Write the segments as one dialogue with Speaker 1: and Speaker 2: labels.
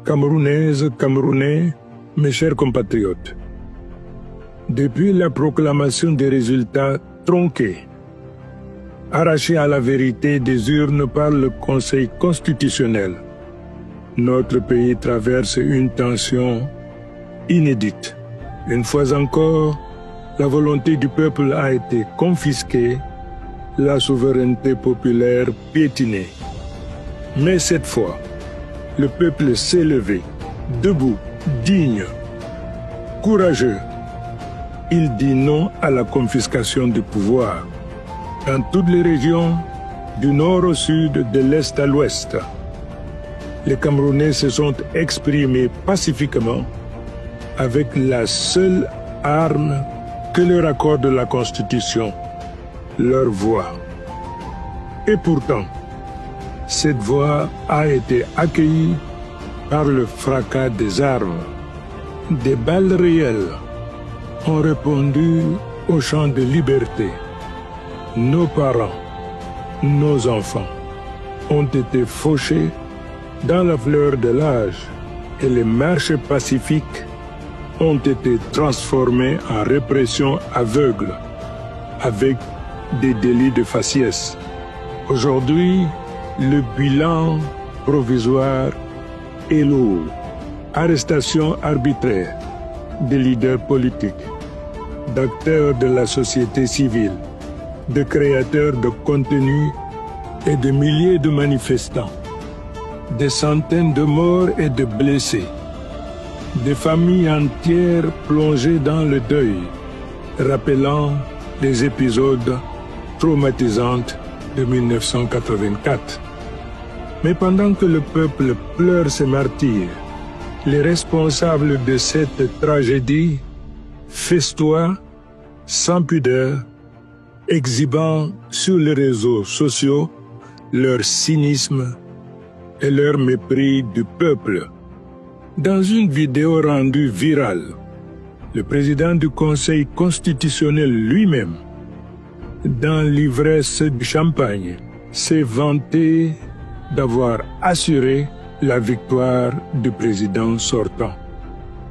Speaker 1: Camerounaises, Camerounais, mes chers compatriotes, depuis la proclamation des résultats tronqués, arrachés à la vérité des urnes par le Conseil constitutionnel, notre pays traverse une tension inédite. Une fois encore, la volonté du peuple a été confisquée, la souveraineté populaire piétinée. Mais cette fois, le peuple s'est levé, debout, digne, courageux. Il dit non à la confiscation du pouvoir. Dans toutes les régions, du nord au sud, de l'est à l'ouest, les Camerounais se sont exprimés pacifiquement avec la seule arme que leur accorde la Constitution, leur voix. Et pourtant, cette voix a été accueillie par le fracas des armes. Des balles réelles ont répondu au chant de liberté. Nos parents, nos enfants ont été fauchés dans la fleur de l'âge et les marches pacifiques ont été transformées en répression aveugle avec des délits de faciès. Aujourd'hui, le bilan provisoire est lourd. Arrestation arbitraire des leaders politiques, d'acteurs de la société civile, de créateurs de contenu et de milliers de manifestants, des centaines de morts et de blessés, des familles entières plongées dans le deuil, rappelant les épisodes traumatisants de 1984. Mais pendant que le peuple pleure ses martyrs, les responsables de cette tragédie festoient sans pudeur, exhibant sur les réseaux sociaux leur cynisme et leur mépris du peuple. Dans une vidéo rendue virale, le président du Conseil constitutionnel lui-même, dans l'ivresse du champagne, s'est vanté d'avoir assuré la victoire du président sortant.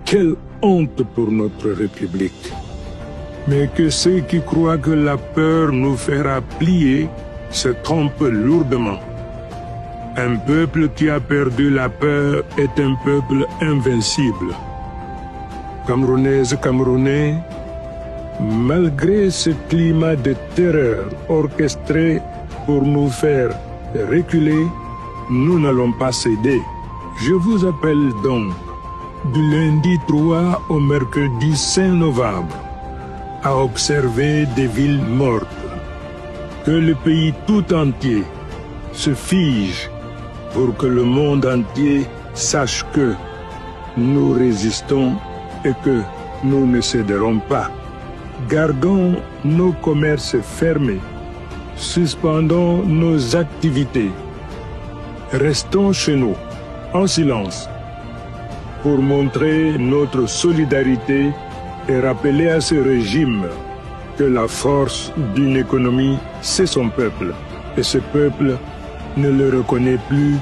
Speaker 1: Quelle honte pour notre République! Mais que ceux qui croient que la peur nous fera plier se trompent lourdement. Un peuple qui a perdu la peur est un peuple invincible. Camerounaises, Camerounais, malgré ce climat de terreur orchestré pour nous faire reculer, nous n'allons pas céder. Je vous appelle donc du lundi 3 au mercredi 5 novembre à observer des villes mortes. Que le pays tout entier se fige pour que le monde entier sache que nous résistons et que nous ne céderons pas. Gardons nos commerces fermés, suspendons nos activités. Restons chez nous, en silence, pour montrer notre solidarité et rappeler à ce régime que la force d'une économie, c'est son peuple. Et ce peuple ne le reconnaît plus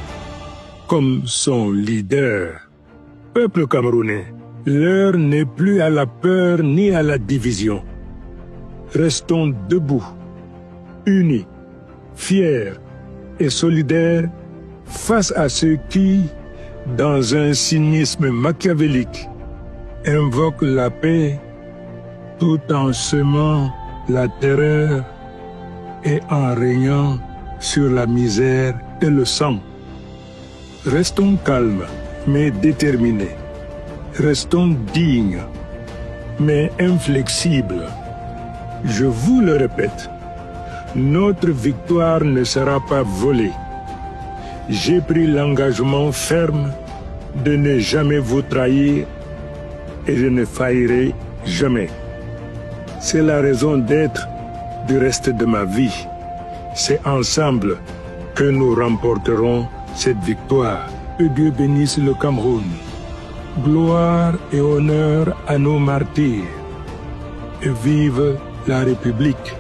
Speaker 1: comme son leader. Peuple camerounais, l'heure n'est plus à la peur ni à la division. Restons debout, unis, fiers et solidaires face à ceux qui, dans un cynisme machiavélique, invoquent la paix tout en semant la terreur et en régnant sur la misère et le sang. Restons calmes, mais déterminés. Restons dignes, mais inflexibles. Je vous le répète, notre victoire ne sera pas volée. J'ai pris l'engagement ferme de ne jamais vous trahir et je ne faillirai jamais. C'est la raison d'être du reste de ma vie. C'est ensemble que nous remporterons cette victoire. Que Dieu bénisse le Cameroun. Gloire et honneur à nos martyrs. Et vive la République.